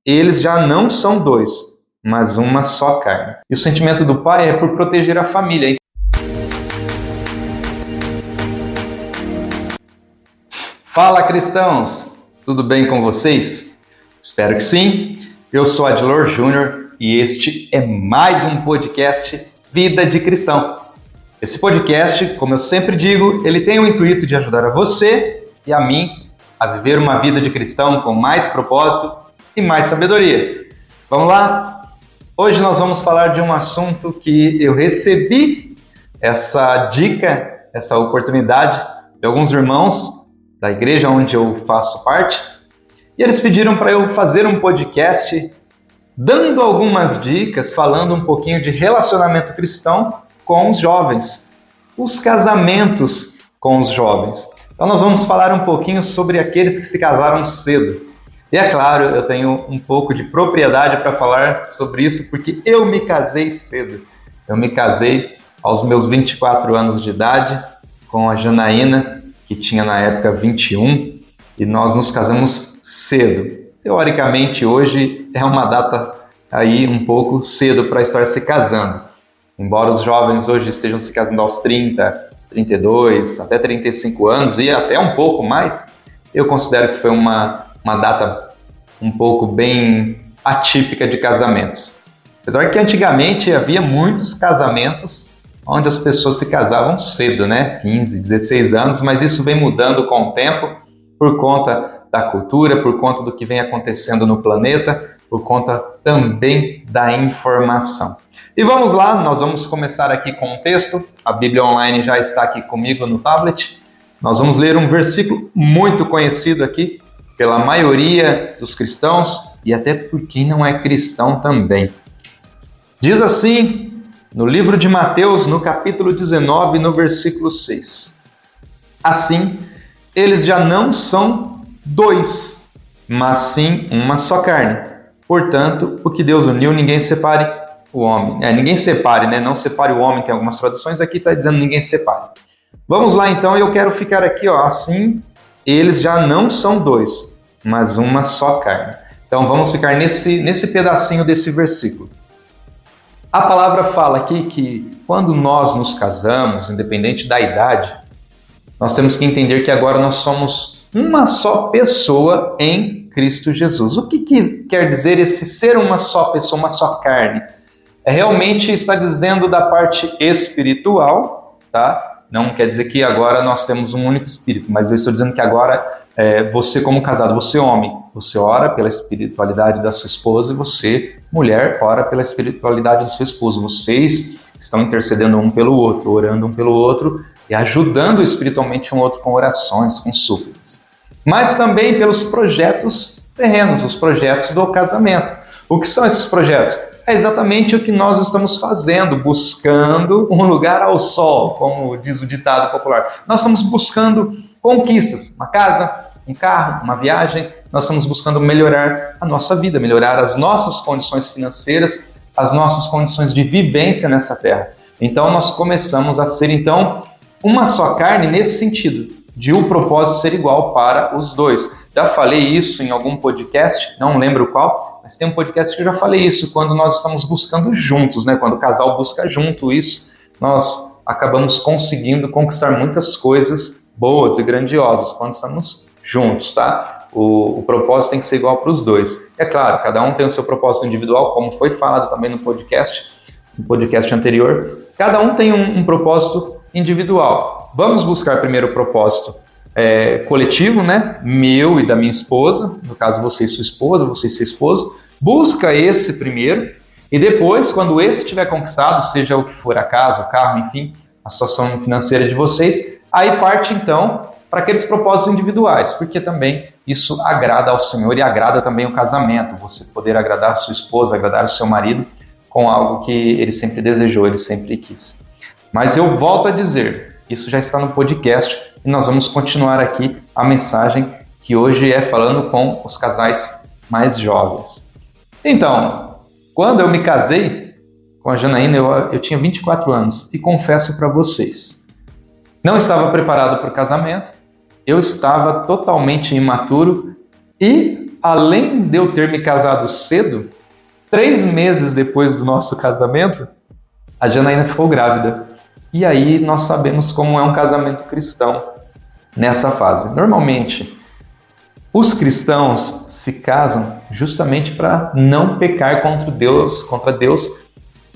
eles já não são dois, mas uma só carne. E o sentimento do pai é por proteger a família. Fala, cristãos! Tudo bem com vocês? Espero que sim. Eu sou Adilor Júnior e este é mais um podcast Vida de Cristão. Esse podcast, como eu sempre digo, ele tem o intuito de ajudar a você e a mim a viver uma vida de cristão com mais propósito e mais sabedoria. Vamos lá? Hoje nós vamos falar de um assunto que eu recebi essa dica, essa oportunidade de alguns irmãos da igreja onde eu faço parte, e eles pediram para eu fazer um podcast dando algumas dicas, falando um pouquinho de relacionamento cristão com os jovens, os casamentos com os jovens. Então nós vamos falar um pouquinho sobre aqueles que se casaram cedo. E é claro, eu tenho um pouco de propriedade para falar sobre isso, porque eu me casei cedo. Eu me casei aos meus 24 anos de idade com a Janaína, que tinha na época 21, e nós nos casamos cedo. Teoricamente, hoje é uma data aí um pouco cedo para estar se casando. Embora os jovens hoje estejam se casando aos 30, 32, até 35 anos e até um pouco mais, eu considero que foi uma data um pouco bem atípica de casamentos. Apesar que antigamente havia muitos casamentos onde as pessoas se casavam cedo, né? 15, 16 anos, mas isso vem mudando com o tempo por conta da cultura, por conta do que vem acontecendo no planeta, por conta também da informação. E vamos lá, nós vamos começar aqui com um texto. A Bíblia Online já está aqui comigo no tablet. Nós vamos ler um versículo muito conhecido aqui pela maioria dos cristãos e até por quem não é cristão também. Diz assim, no livro de Mateus, no capítulo 19, no versículo 6. Assim, eles já não são dois, mas sim uma só carne. Portanto, o que Deus uniu, ninguém separe o homem. Ninguém separe, né? Não separe o homem, tem algumas traduções aqui, está dizendo ninguém separe. Vamos lá então, eu quero ficar aqui, assim, eles já não são dois, mas uma só carne. Então vamos ficar nesse pedacinho desse versículo. A palavra fala aqui que quando nós nos casamos, independente da idade, nós temos que entender que agora nós somos uma só pessoa em Cristo Jesus. O que quer dizer esse ser uma só pessoa, uma só carne? Realmente está dizendo da parte espiritual, tá? Não quer dizer que agora nós temos um único espírito, mas eu estou dizendo que agora você como casado, você homem, você ora pela espiritualidade da sua esposa e você, mulher, ora pela espiritualidade do seu esposo. Vocês estão intercedendo um pelo outro, orando um pelo outro e ajudando espiritualmente um outro com orações, com súplicas. Mas também pelos projetos terrenos, os projetos do casamento. O que são esses projetos? É exatamente o que nós estamos fazendo, buscando um lugar ao sol, como diz o ditado popular. Nós estamos buscando conquistas, uma casa, um carro, uma viagem. Nós estamos buscando melhorar a nossa vida, melhorar as nossas condições financeiras, as nossas condições de vivência nessa terra. Então nós começamos a ser então uma só carne nesse sentido, de o propósito ser igual para os dois. Já falei isso em algum podcast, não lembro qual, mas tem um podcast que eu já falei isso, quando nós estamos buscando juntos, né? Quando o casal busca junto isso, nós acabamos conseguindo conquistar muitas coisas boas e grandiosas quando estamos juntos, tá? O propósito tem que ser igual para os dois. É claro, cada um tem o seu propósito individual, como foi falado também no podcast anterior. Cada um tem um propósito individual. Vamos buscar primeiro o propósito coletivo, né? Meu e da minha esposa, no caso você e sua esposa, você e seu esposo. Busca esse primeiro e depois, quando esse tiver conquistado, seja o que for a casa, o carro, enfim, a situação financeira de vocês, aí parte então para aqueles propósitos individuais, porque também isso agrada ao Senhor e agrada também o casamento, você poder agradar a sua esposa, agradar o seu marido com algo que ele sempre desejou, ele sempre quis. Mas eu volto a dizer, isso já está no podcast e nós vamos continuar aqui a mensagem que hoje é falando com os casais mais jovens. Então, quando eu me casei com a Janaína, eu tinha 24 anos e confesso para vocês, não estava preparado para o casamento, eu estava totalmente imaturo e além de eu ter me casado cedo, 3 meses depois do nosso casamento, a Janaína ficou grávida. E aí nós sabemos como é um casamento cristão nessa fase. Normalmente, os cristãos se casam justamente para não pecar contra Deus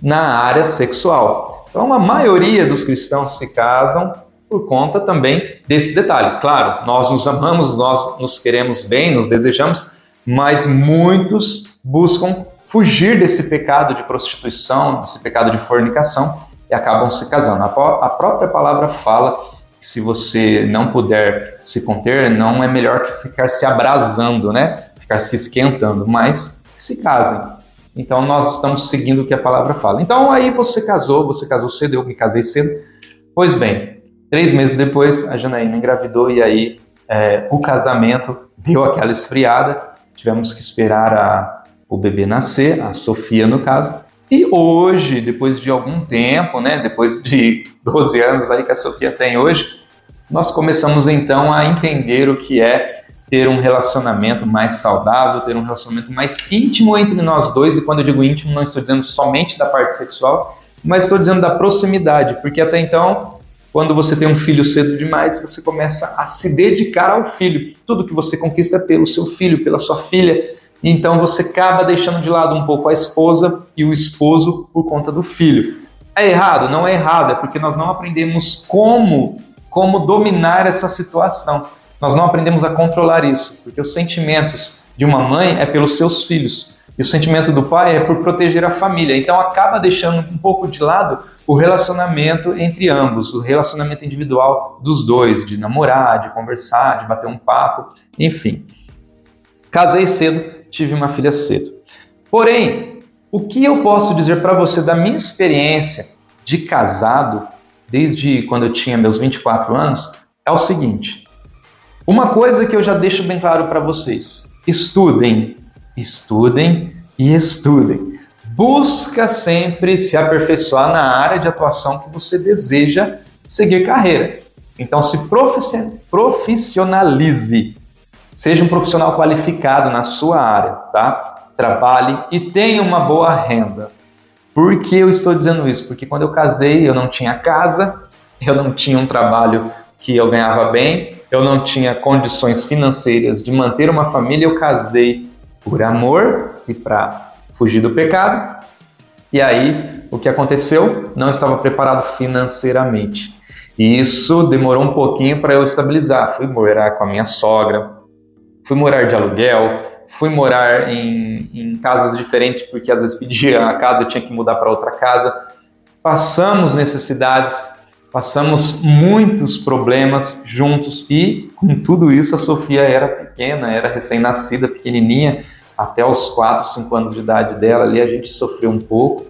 na área sexual. Então, a maioria dos cristãos se casam por conta também desse detalhe. Claro, nós nos amamos, nós nos queremos bem, nos desejamos, mas muitos buscam fugir desse pecado de prostituição, desse pecado de fornicação e acabam se casando. A própria palavra fala que se você não puder se conter, não é melhor que ficar se abrasando, né? Ficar se esquentando, mas se casem. Então nós estamos seguindo o que a palavra fala. Então aí você casou cedo, eu me casei cedo. Pois bem, 3 meses depois a Janaína engravidou e aí o casamento deu aquela esfriada. Tivemos que esperar o bebê nascer, a Sofia no caso. E hoje, depois de algum tempo, né, depois de 12 anos aí que a Sofia tem hoje, nós começamos então a entender o que é ter um relacionamento mais saudável, ter um relacionamento mais íntimo entre nós dois. E quando eu digo íntimo, não estou dizendo somente da parte sexual, mas estou dizendo da proximidade, porque até então, quando você tem um filho cedo demais, você começa a se dedicar ao filho. Tudo que você conquista é pelo seu filho, pela sua filha. Então você acaba deixando de lado um pouco a esposa e o esposo por conta do filho. É errado? Não é errado, é porque nós não aprendemos como dominar essa situação. Nós não aprendemos a controlar isso, porque os sentimentos de uma mãe é pelos seus filhos e o sentimento do pai é por proteger a família. Então acaba deixando um pouco de lado o relacionamento entre ambos, o relacionamento individual dos dois, de namorar, de conversar, de bater um papo, enfim. Casei cedo, tive uma filha cedo. Porém, o que eu posso dizer para você da minha experiência de casado, desde quando eu tinha meus 24 anos, é o seguinte. Uma coisa que eu já deixo bem claro para vocês. Estudem, estudem e estudem. Busca sempre se aperfeiçoar na área de atuação que você deseja seguir carreira. Então se profissionalize. Seja um profissional qualificado na sua área, tá? Trabalhe e tenha uma boa renda. Por que eu estou dizendo isso? Porque quando eu casei, eu não tinha casa, eu não tinha um trabalho que eu ganhava bem, eu não tinha condições financeiras de manter uma família, eu casei por amor e para fugir do pecado. E aí, o que aconteceu? Não estava preparado financeiramente. E isso demorou um pouquinho para eu estabilizar. Fui morar com a minha sogra, fui morar de aluguel, fui morar em casas diferentes, porque às vezes pedia a casa, eu tinha que mudar para outra casa. Passamos necessidades, passamos muitos problemas juntos e com tudo isso a Sofia era pequena, era recém-nascida, pequenininha, até os 4, 5 anos de idade dela ali a gente sofreu um pouco.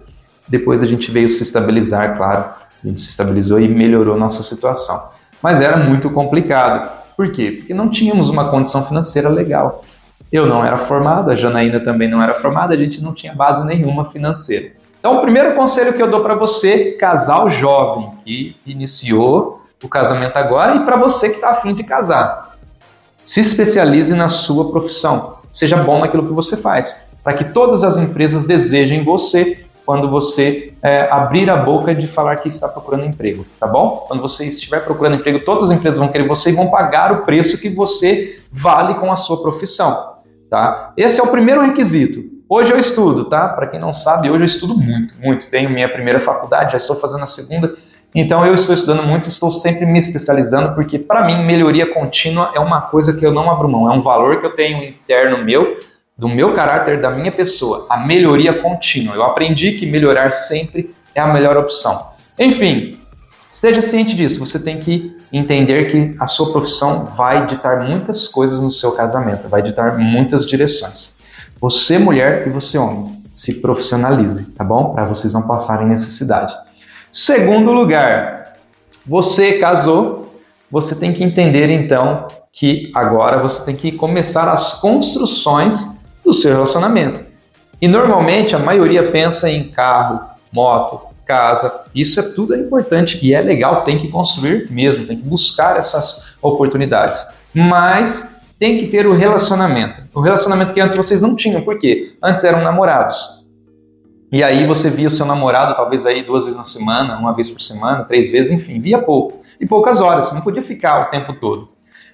Depois a gente veio se estabilizar, claro, a gente se estabilizou e melhorou nossa situação. Mas era muito complicado. Por quê? Porque não tínhamos uma condição financeira legal. Eu não era formado, a Janaína também não era formada, a gente não tinha base nenhuma financeira. Então, o primeiro conselho que eu dou para você, casal jovem, que iniciou o casamento agora, e para você que está a fim de casar, se especialize na sua profissão. Seja bom naquilo que você faz, para que todas as empresas desejem você quando você abrir a boca de falar que está procurando emprego, tá bom? Quando você estiver procurando emprego, todas as empresas vão querer você e vão pagar o preço que você vale com a sua profissão, tá? Esse é o primeiro requisito. Hoje eu estudo, tá? Para quem não sabe, hoje eu estudo muito. Tenho minha primeira faculdade, já estou fazendo a segunda, então eu estou estudando muito, estou sempre me especializando, porque para mim melhoria contínua é uma coisa que eu não abro mão, é um valor que eu tenho interno meu, do meu caráter, da minha pessoa, a melhoria contínua. Eu aprendi que melhorar sempre é a melhor opção. Enfim, esteja ciente disso. Você tem que entender que a sua profissão vai ditar muitas coisas no seu casamento, vai ditar muitas direções. Você, mulher, e você, homem, se profissionalize, tá bom? Para vocês não passarem necessidade. Segundo lugar, você casou, você tem que entender, então, que agora você tem que começar as construções do seu relacionamento. E normalmente a maioria pensa em carro, moto, casa. Isso tudo é importante e é legal, tem que construir mesmo, tem que buscar essas oportunidades. Mas tem que ter o relacionamento. O relacionamento que antes vocês não tinham. Por quê? Antes eram namorados. E aí você via o seu namorado talvez aí 2 vezes na semana, 1 vez por semana, 3 vezes, enfim, via pouco. E poucas horas, você não podia ficar o tempo todo.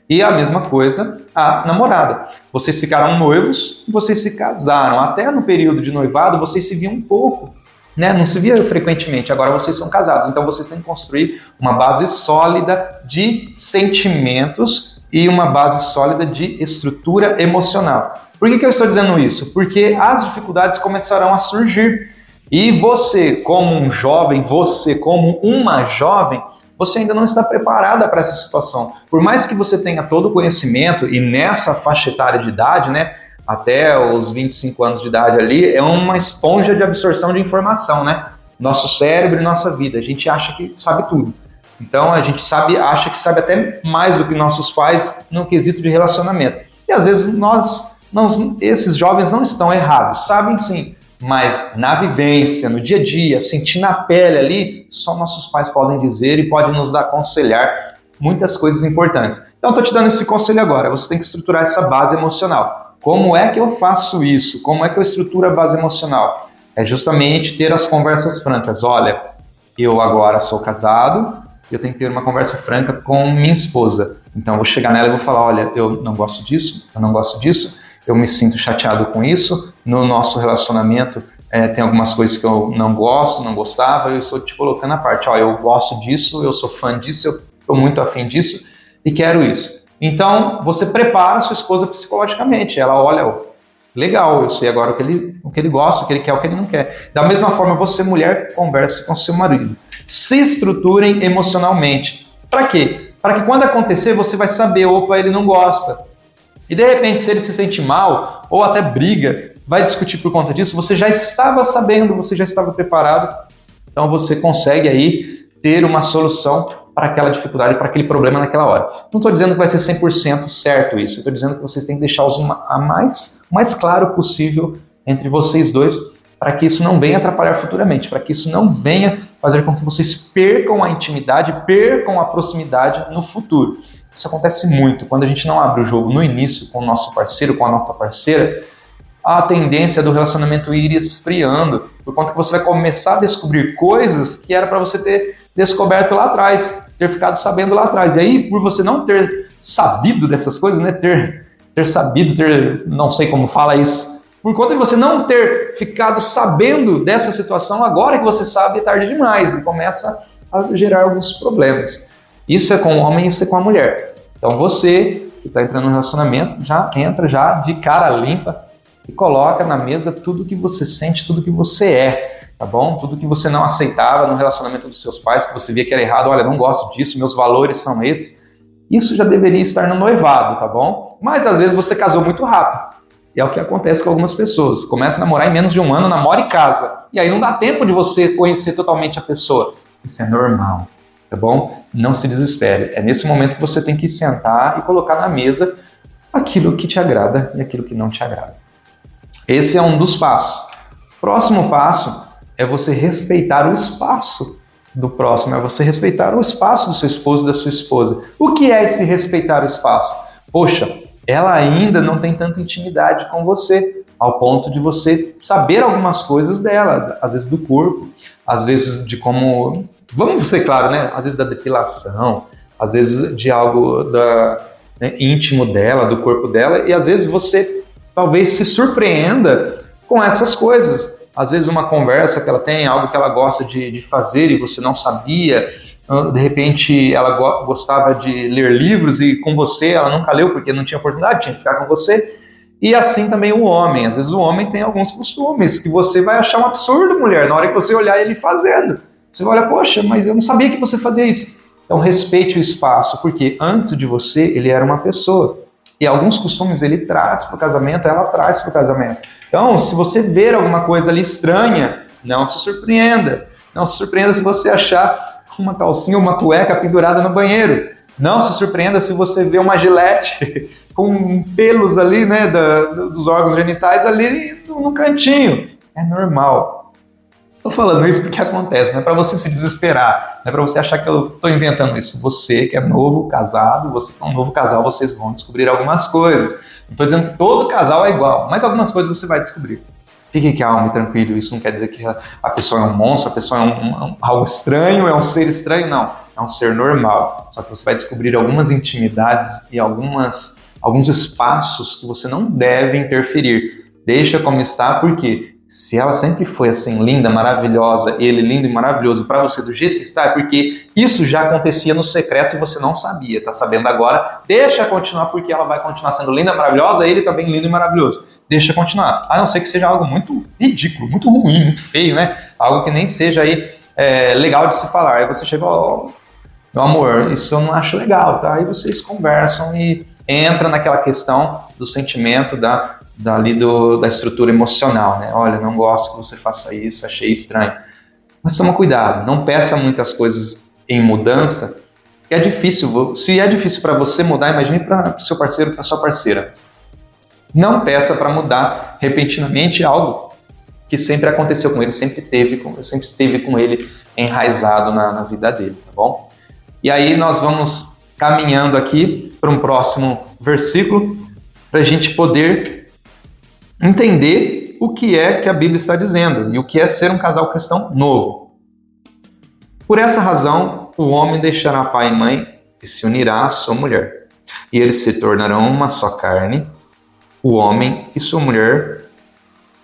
E a mesma coisa a namorada. Vocês ficaram noivos e vocês se casaram. Até no período de noivado vocês se viam um pouco, né? Não se via frequentemente. Agora vocês são casados. Então vocês têm que construir uma base sólida de sentimentos e uma base sólida de estrutura emocional. Por que eu estou dizendo isso? Porque as dificuldades começarão a surgir. E você, como um jovem, você, como uma jovem, você ainda não está preparada para essa situação. Por mais que você tenha todo o conhecimento, e nessa faixa etária de idade, né, até os 25 anos de idade ali, é uma esponja de absorção de informação, né? Nosso cérebro e nossa vida. A gente acha que sabe tudo. Então a gente acha que sabe até mais do que nossos pais no quesito de relacionamento. E às vezes esses jovens não estão errados, sabem sim. Mas na vivência, no dia a dia, sentir na pele ali, só nossos pais podem dizer e podem nos aconselhar muitas coisas importantes. Então, estou te dando esse conselho agora. Você tem que estruturar essa base emocional. Como é que eu faço isso? Como é que eu estruturo a base emocional? É justamente ter as conversas francas. Olha, eu agora sou casado, eu tenho que ter uma conversa franca com minha esposa. Então, eu vou chegar nela e vou falar, olha, eu não gosto disso, eu não gosto disso, eu me sinto chateado com isso, no nosso relacionamento tem algumas coisas que eu não gosto, não gostava, eu estou te colocando à parte, ó, eu gosto disso, eu sou fã disso, eu estou muito afim disso e quero isso. Então, você prepara a sua esposa psicologicamente, ela olha, legal, eu sei agora o que ele gosta, o que ele quer, o que ele não quer. Da mesma forma, você, mulher, converse com seu marido. Se estruturem emocionalmente. Para quê? Para que quando acontecer, você vai saber, opa, ele não gosta. E de repente, se ele se sente mal, ou até briga, vai discutir por conta disso, você já estava sabendo, você já estava preparado, então você consegue aí ter uma solução para aquela dificuldade, para aquele problema naquela hora. Não estou dizendo que vai ser 100% certo isso, eu estou dizendo que vocês têm que deixar o mais claro possível entre vocês dois, para que isso não venha atrapalhar futuramente, para que isso não venha fazer com que vocês percam a intimidade, percam a proximidade no futuro. Isso acontece muito. Quando a gente não abre o jogo no início com o nosso parceiro, com a nossa parceira, a tendência do relacionamento ir esfriando, por conta que você vai começar a descobrir coisas que era para você ter descoberto lá atrás, ter ficado sabendo lá atrás. E aí, por você não ter sabido dessas coisas, né, ter sabido, não sei como fala isso, por conta de você não ter ficado sabendo dessa situação, agora que você sabe é tarde demais e começa a gerar alguns problemas. Isso é com o homem, isso é com a mulher. Então você, que está entrando no relacionamento, já entra já de cara limpa e coloca na mesa tudo que você sente, tudo que você é, tá bom? Tudo que você não aceitava no relacionamento dos seus pais, que você via que era errado, olha, não gosto disso, meus valores são esses. Isso já deveria estar no noivado, tá bom? Mas às vezes você casou muito rápido. E é o que acontece com algumas pessoas. Começa a namorar em menos de 1 ano, namora e casa. E aí não dá tempo de você conhecer totalmente a pessoa. Isso é normal. Tá bom? Não se desespere. É nesse momento que você tem que sentar e colocar na mesa aquilo que te agrada e aquilo que não te agrada. Esse é um dos passos. Próximo passo é você respeitar o espaço do próximo, é você respeitar o espaço do seu esposo e da sua esposa. O que é esse respeitar o espaço? Poxa, ela ainda não tem tanta intimidade com você, ao ponto de você saber algumas coisas dela, às vezes do corpo, às vezes de como... Vamos ser claro, né? Às vezes da depilação, às vezes de algo íntimo dela, do corpo dela, e às vezes você talvez se surpreenda com essas coisas. Às vezes uma conversa que ela tem, algo que ela gosta de fazer e você não sabia, de repente ela gostava de ler livros e com você ela nunca leu porque não tinha oportunidade, tinha que ficar com você. E assim também o homem. Às vezes o homem tem alguns costumes que você vai achar um absurdo, mulher, na hora que você olhar ele fazendo. Você vai olhar, poxa, mas eu não sabia que você fazia isso. Então respeite o espaço, porque antes de você ele era uma pessoa. E alguns costumes ele traz para o casamento, ela traz para o casamento. Então, se você ver alguma coisa ali estranha, não se surpreenda. Não se surpreenda se você achar uma calcinha ou uma cueca pendurada no banheiro. Não se surpreenda se você ver uma gilete com pelos ali, né, dos órgãos genitais ali no cantinho. É normal. Tô falando isso porque acontece, não é para você se desesperar, não é para você achar que eu tô inventando isso. Você que é novo casado, você que é um novo casal, vocês vão descobrir algumas coisas. Não tô dizendo que todo casal é igual, mas algumas coisas você vai descobrir. Fique calmo e tranquilo, isso não quer dizer que a pessoa é um monstro, a pessoa é algo estranho, é um ser estranho, não. É um ser normal. Só que você vai descobrir algumas intimidades e alguns espaços que você não deve interferir. Deixa como está, porque se ela sempre foi assim, linda, maravilhosa, ele lindo e maravilhoso para você do jeito que está, é porque isso já acontecia no secreto e você não sabia, tá sabendo agora? Deixa continuar, porque ela vai continuar sendo linda, maravilhosa, ele também lindo e maravilhoso. Deixa continuar. A não ser que seja algo muito ridículo, muito ruim, muito feio, né? Algo que nem seja aí legal de se falar. Aí você chega, meu amor, isso eu não acho legal, tá? Aí vocês conversam e entra naquela questão do sentimento da estrutura emocional, né? Olha, não gosto que você faça isso, achei estranho. Mas toma cuidado, não peça muitas coisas em mudança, que é difícil. Se é difícil para você mudar, imagine para o seu parceiro, para sua parceira. Não peça para mudar repentinamente algo que sempre aconteceu com ele, sempre esteve com ele enraizado na vida dele, tá bom? E aí nós vamos caminhando aqui para um próximo versículo, para a gente poder entender o que é que a Bíblia está dizendo e o que é ser um casal cristão novo. Por essa razão, o homem deixará pai e mãe e se unirá à sua mulher, e eles se tornarão uma só carne. O homem e sua mulher,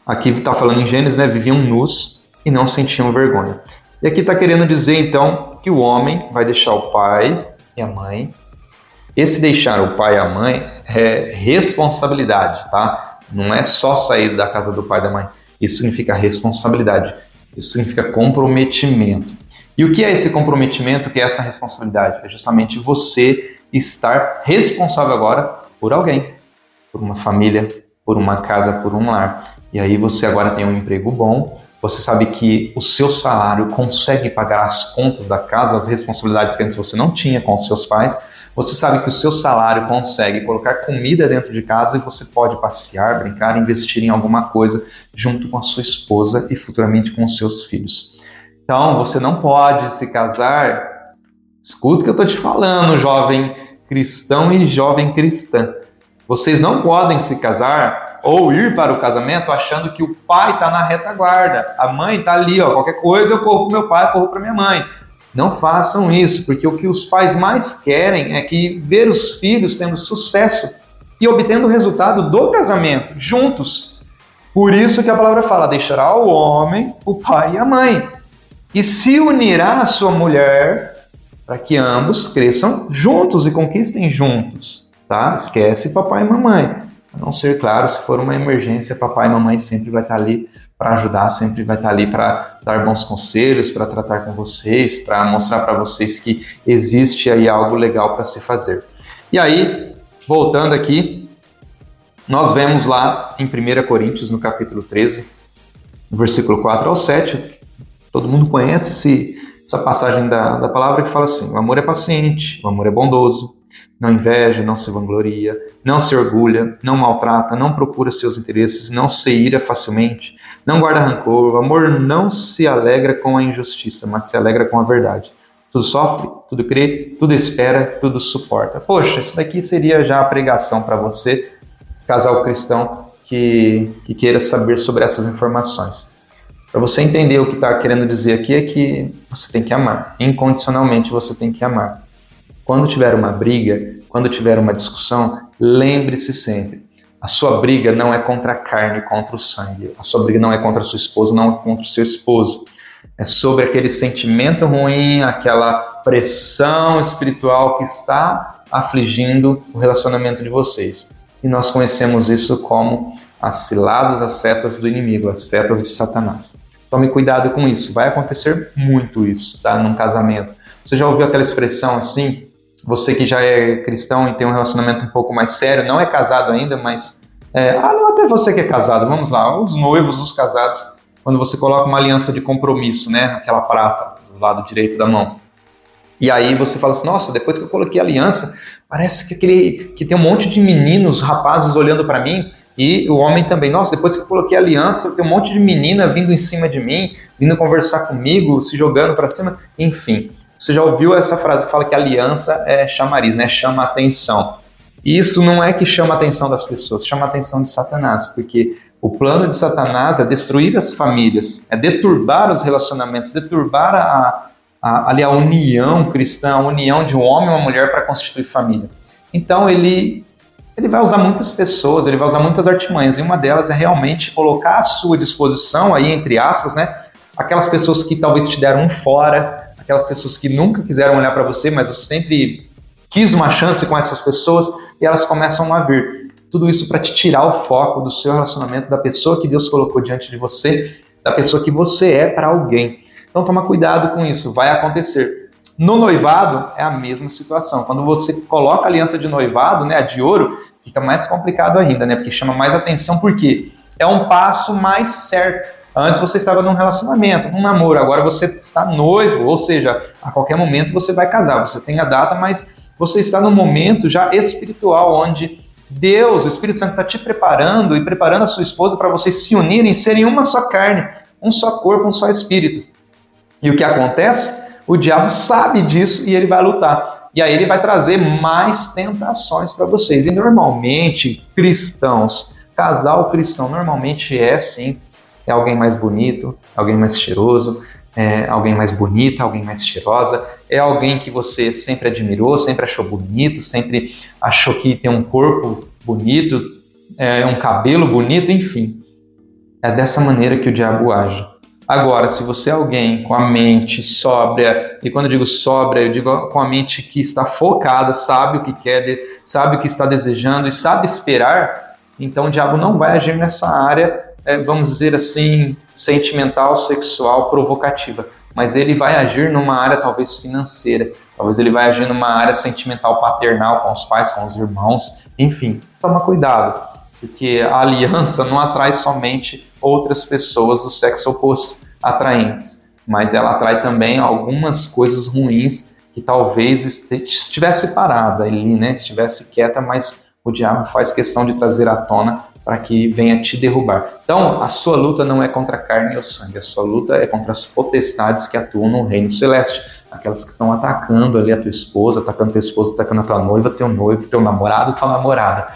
aqui está falando em Gênesis, né, viviam nus e não sentiam vergonha. E aqui está querendo dizer, então, que o homem vai deixar o pai e a mãe. Esse deixar o pai e a mãe é responsabilidade, tá? Não é só sair da casa do pai e da mãe. Isso significa responsabilidade. Isso significa comprometimento. E o que é esse comprometimento? O que é essa responsabilidade? É justamente você estar responsável agora por alguém. Por uma família, por uma casa, por um lar. E aí você agora tem um emprego bom, você sabe que o seu salário consegue pagar as contas da casa, as responsabilidades que antes você não tinha com os seus pais, você sabe que o seu salário consegue colocar comida dentro de casa e você pode passear, brincar, investir em alguma coisa junto com a sua esposa e futuramente com os seus filhos. Então, você não pode se casar, escuta o que eu estou te falando, jovem cristão e jovem cristã. Vocês não podem se casar ou ir para o casamento achando que o pai está na retaguarda, a mãe está ali, qualquer coisa eu corro para meu pai, eu corro para minha mãe. Não façam isso, porque o que os pais mais querem é que ver os filhos tendo sucesso e obtendo o resultado do casamento, juntos. Por isso que a palavra fala, deixará o homem, o pai e a mãe, e se unirá à sua mulher para que ambos cresçam juntos e conquistem juntos. Tá? Esquece papai e mamãe. A não ser, claro, se for uma emergência, papai e mamãe sempre vai estar ali para ajudar, sempre vai estar ali para dar bons conselhos, para tratar com vocês, para mostrar para vocês que existe aí algo legal para se fazer. E aí, voltando aqui, nós vemos lá em 1 Coríntios, no capítulo 13, no versículo 4 ao 7, todo mundo conhece essa passagem da palavra que fala assim, o amor é paciente, o amor é bondoso, não inveja, não se vangloria, não se orgulha, não maltrata, não procura seus interesses, não se ira facilmente, não guarda rancor. O amor não se alegra com a injustiça, mas se alegra com a verdade. Tudo sofre, tudo crê, tudo espera, tudo suporta. Poxa, isso daqui seria já a pregação para você, casal cristão, que queira saber sobre essas informações. Para você entender o que está querendo dizer aqui é que você tem que amar. Incondicionalmente você tem que amar. Quando tiver uma briga, quando tiver uma discussão, lembre-se sempre, a sua briga não é contra a carne, contra o sangue. A sua briga não é contra a sua esposa, não é contra o seu esposo. É sobre aquele sentimento ruim, aquela pressão espiritual que está afligindo o relacionamento de vocês. E nós conhecemos isso como as ciladas, as setas do inimigo, as setas de Satanás. Tome cuidado com isso, vai acontecer muito isso, tá? Num casamento. Você já ouviu aquela expressão assim? Você que já é cristão e tem um relacionamento um pouco mais sério, não é casado ainda, mas... não, até você que é casado, vamos lá, os noivos, os casados, quando você coloca uma aliança de compromisso, né? Aquela prata do lado direito da mão. E aí você fala assim, nossa, depois que eu coloquei a aliança, parece que tem um monte de meninos, rapazes olhando para mim, E o homem também, nossa, depois que eu coloquei aliança, tem um monte de menina vindo em cima de mim, vindo conversar comigo, se jogando para cima, enfim. Você já ouviu essa frase que fala que aliança é chamariz, né? Chama atenção. E isso não é que chama a atenção das pessoas, chama a atenção de Satanás, porque o plano de Satanás é destruir as famílias, é deturbar os relacionamentos, deturbar ali a união cristã, a união de um homem e uma mulher para constituir família. Então ele vai usar muitas pessoas, ele vai usar muitas artimanhas, e uma delas é realmente colocar à sua disposição, aí entre aspas, né, aquelas pessoas que talvez te deram um fora, aquelas pessoas que nunca quiseram olhar para você, mas você sempre quis uma chance com essas pessoas, e elas começam a vir. Tudo isso para te tirar o foco do seu relacionamento, da pessoa que Deus colocou diante de você, da pessoa que você é para alguém. Então toma cuidado com isso, vai acontecer. No noivado é a mesma situação. Quando você coloca a aliança de noivado, né, a de ouro, fica mais complicado ainda, né, porque chama mais atenção, porque é um passo mais certo. Antes você estava num relacionamento, num namoro, agora você está noivo, ou seja, a qualquer momento você vai casar. Você tem a data, mas você está num momento já espiritual, onde Deus, o Espírito Santo, está te preparando e preparando a sua esposa para vocês se unirem, serem uma só carne, um só corpo, um só espírito. E o que acontece? O diabo sabe disso e ele vai lutar. E aí ele vai trazer mais tentações para vocês. E normalmente, cristãos, casal cristão, normalmente é alguém mais bonito, alguém mais cheiroso, alguém mais bonita, alguém mais cheirosa, é alguém que você sempre admirou, sempre achou bonito, sempre achou que tem um corpo bonito, um cabelo bonito, enfim. É dessa maneira que o diabo age. Agora, se você é alguém com a mente sóbria, e quando eu digo sóbria, eu digo com a mente que está focada, sabe o que quer, sabe o que está desejando e sabe esperar, então o diabo não vai agir nessa área, vamos dizer assim, sentimental, sexual, provocativa. Mas ele vai agir numa área talvez financeira, talvez ele vai agir numa área sentimental, paternal, com os pais, com os irmãos, enfim, toma cuidado. Porque a aliança não atrai somente outras pessoas do sexo oposto atraentes, mas ela atrai também algumas coisas ruins que talvez estivesse parada ali, né? Estivesse quieta, mas o diabo faz questão de trazer à tona para que venha te derrubar. Então, a sua luta não é contra a carne ou sangue, a sua luta é contra as potestades que atuam no reino celeste, aquelas que estão atacando ali a tua esposa, atacando teu esposo, atacando a tua noiva, teu noivo, teu namorado, tua namorada.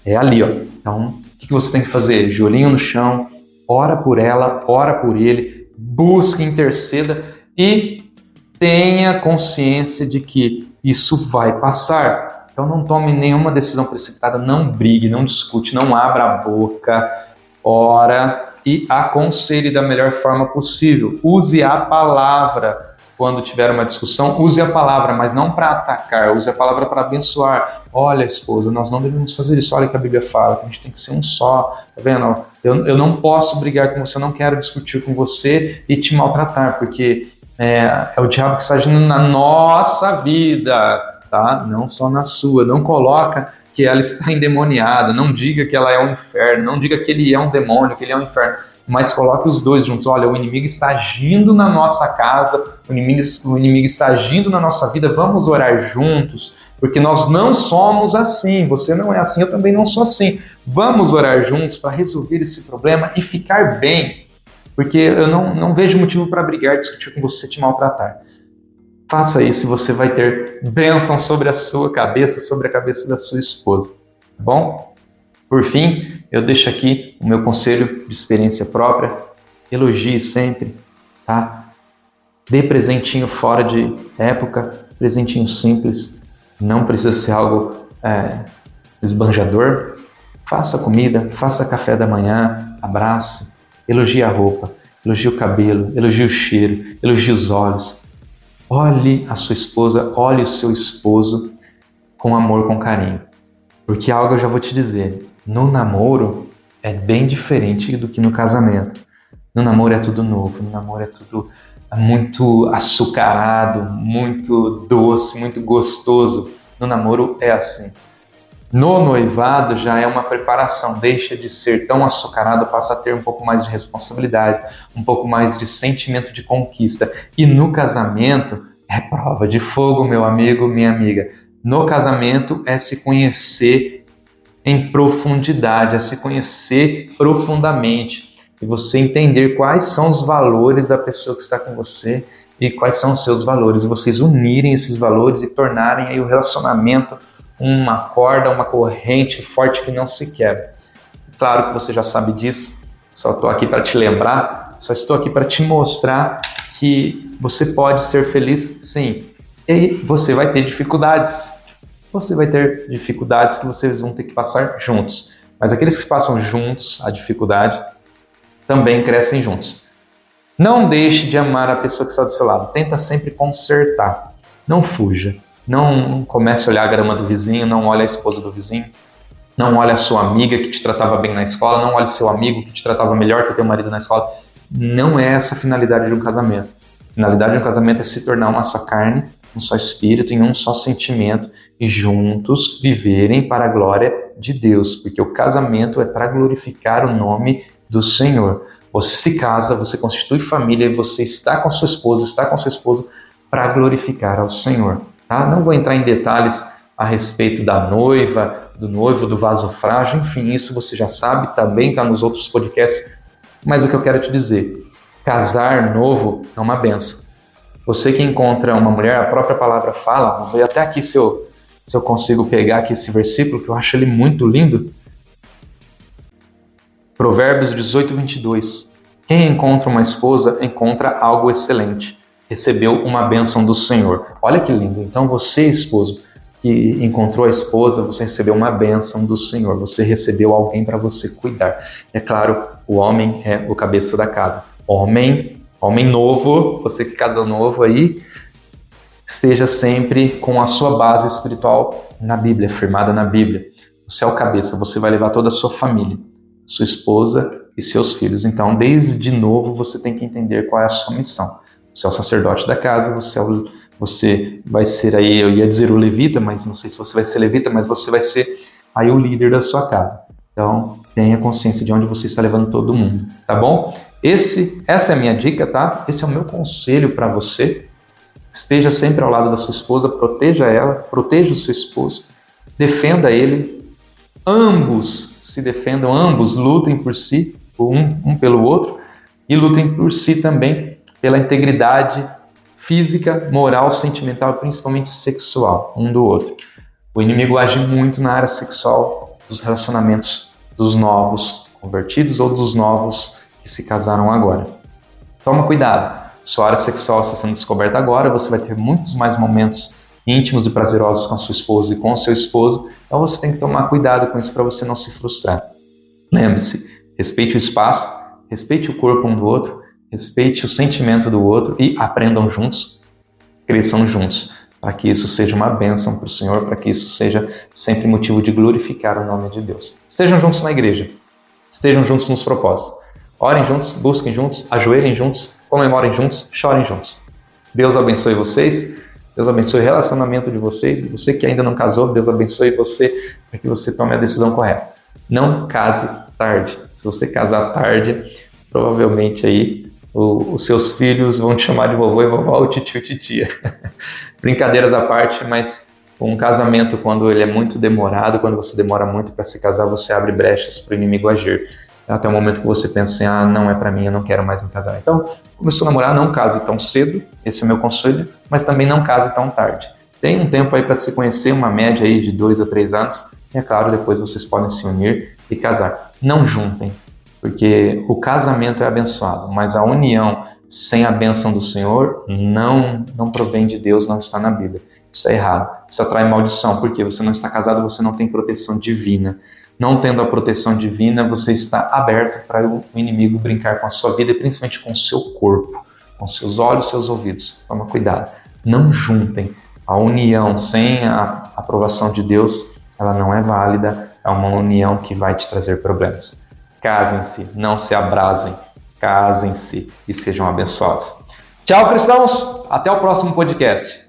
É ali, ó. Então, o que você tem que fazer? Joelhinho no chão, ora por ela, ora por ele, busque, interceda e tenha consciência de que isso vai passar. Então não tome nenhuma decisão precipitada, não brigue, não discute, não abra a boca, ora e aconselhe da melhor forma possível. Use a palavra. Quando tiver uma discussão, use a palavra, mas não para atacar, use a palavra para abençoar. Olha, esposa, nós não devemos fazer isso. Olha que a Bíblia fala, que a gente tem que ser um só. Tá vendo? Eu não posso brigar com você, eu não quero discutir com você e te maltratar, porque é o diabo que está agindo na nossa vida, tá? Não só na sua. Não coloca que ela está endemoniada, não diga que ela é um inferno, não diga que ele é um demônio, que ele é um inferno, mas coloque os dois juntos. Olha, o inimigo está agindo na nossa casa, o inimigo está agindo na nossa vida, vamos orar juntos, porque nós não somos assim, você não é assim, eu também não sou assim. Vamos orar juntos para resolver esse problema e ficar bem, porque eu não vejo motivo para brigar, discutir com você, te maltratar. Faça isso e você vai ter bênção sobre a sua cabeça, sobre a cabeça da sua esposa, tá bom? Por fim, eu deixo aqui o meu conselho de experiência própria. Elogie sempre, tá? Dê presentinho fora de época, presentinho simples. Não precisa ser algo esbanjador. Faça comida, faça café da manhã, abrace, elogie a roupa, elogie o cabelo, elogie o cheiro, elogie os olhos. Olhe a sua esposa, olhe o seu esposo com amor, com carinho. Porque algo eu já vou te dizer. No namoro é bem diferente do que no casamento. No namoro é tudo novo, no namoro é tudo muito açucarado, muito doce, muito gostoso. No namoro é assim. No noivado já é uma preparação, deixa de ser tão açucarado, passa a ter um pouco mais de responsabilidade, um pouco mais de sentimento de conquista. E no casamento é prova de fogo, meu amigo, minha amiga. No casamento é se conhecer em profundidade, a se conhecer profundamente e você entender quais são os valores da pessoa que está com você e quais são os seus valores, e vocês unirem esses valores e tornarem aí o relacionamento uma corda, uma corrente forte que não se quebra. Claro que você já sabe disso, só estou aqui para te lembrar, só estou aqui para te mostrar que você pode ser feliz sim, e você vai ter dificuldades. Você vai ter dificuldades que vocês vão ter que passar juntos, mas aqueles que passam juntos a dificuldade também crescem juntos. Não deixe de amar a pessoa que está do seu lado. Tenta sempre consertar. Não fuja. Não comece a olhar a grama do vizinho, não olhe a esposa do vizinho, não olhe a sua amiga que te tratava bem na escola, não olhe seu amigo que te tratava melhor que o teu marido na escola. Não é essa a finalidade de um casamento. A finalidade de um casamento é se tornar uma só carne, um só espírito, em um só sentimento e juntos viverem para a glória de Deus, porque o casamento é para glorificar o nome do Senhor. Você se casa, você constitui família, você está com sua esposa, está com seu esposo para glorificar ao Senhor. Tá? Não vou entrar em detalhes a respeito da noiva, do noivo, do vaso frágil, enfim, isso você já sabe, também está nos outros podcasts, mas o que eu quero te dizer, casar novo é uma benção. Você que encontra uma mulher, a própria palavra fala, vou ver até aqui se eu consigo pegar aqui esse versículo, que eu acho ele muito lindo, Provérbios 18, 22. Quem encontra uma esposa, encontra algo excelente. Recebeu uma bênção do Senhor. Olha que lindo. Então você, esposo, que encontrou a esposa, você recebeu uma bênção do Senhor. Você recebeu alguém para você cuidar. É claro, o homem é o cabeça da casa. Homem novo, você que casou novo aí, esteja sempre com a sua base espiritual na Bíblia, firmada na Bíblia. Você é o cabeça, você vai levar toda a sua família, sua esposa e seus filhos. Então, desde novo, você tem que entender qual é a sua missão. Você é o sacerdote da casa, você vai ser aí, eu ia dizer o levita, mas não sei se você vai ser levita, mas você vai ser aí o líder da sua casa. Então, tenha consciência de onde você está levando todo mundo, tá bom? Essa é a minha dica, tá? Esse é o meu conselho para você. Esteja sempre ao lado da sua esposa, proteja ela, proteja o seu esposo, defenda ele, ambos se defendam, ambos lutem por si, um pelo outro, e lutem por si também pela integridade física, moral, sentimental e principalmente sexual, um do outro. O inimigo age muito na área sexual dos relacionamentos dos novos convertidos ou dos novos que se casaram agora. Toma cuidado. Sua área sexual está sendo descoberta agora, você vai ter muitos mais momentos íntimos e prazerosos com a sua esposa e com o seu esposo, então você tem que tomar cuidado com isso para você não se frustrar. Lembre-se, respeite o espaço, respeite o corpo um do outro, respeite o sentimento do outro e aprendam juntos, cresçam juntos, para que isso seja uma bênção para o Senhor, para que isso seja sempre motivo de glorificar o nome de Deus. Estejam juntos na igreja, estejam juntos nos propósitos. Orem juntos, busquem juntos, ajoelhem juntos, comemorem juntos, chorem juntos. Deus abençoe vocês, Deus abençoe o relacionamento de vocês, e você que ainda não casou, Deus abençoe você para que você tome a decisão correta. Não case tarde. Se você casar tarde, provavelmente aí os seus filhos vão te chamar de vovô e vovó, ou titio e titia. Brincadeiras à parte, mas um casamento, quando ele é muito demorado, quando você demora muito para se casar, você abre brechas para o inimigo agir. Até o momento que você pensa assim, não é para mim, eu não quero mais me casar. Então, começou a namorar, não case tão cedo, esse é o meu conselho, mas também não case tão tarde. Tem um tempo aí para se conhecer, uma média aí de 2 a 3 anos, e é claro, depois vocês podem se unir e casar. Não juntem, porque o casamento é abençoado, mas a união sem a bênção do Senhor não provém de Deus, não está na Bíblia. Isso é errado, isso atrai maldição, porque você não está casado, você não tem proteção divina. Não tendo a proteção divina, você está aberto para o inimigo brincar com a sua vida e principalmente com o seu corpo, com seus olhos, seus ouvidos. Toma cuidado. Não juntem. A união sem a aprovação de Deus, ela não é válida. É uma união que vai te trazer problemas. Casem-se, não se abrasem. Casem-se e sejam abençoados. Tchau, cristãos. Até o próximo podcast.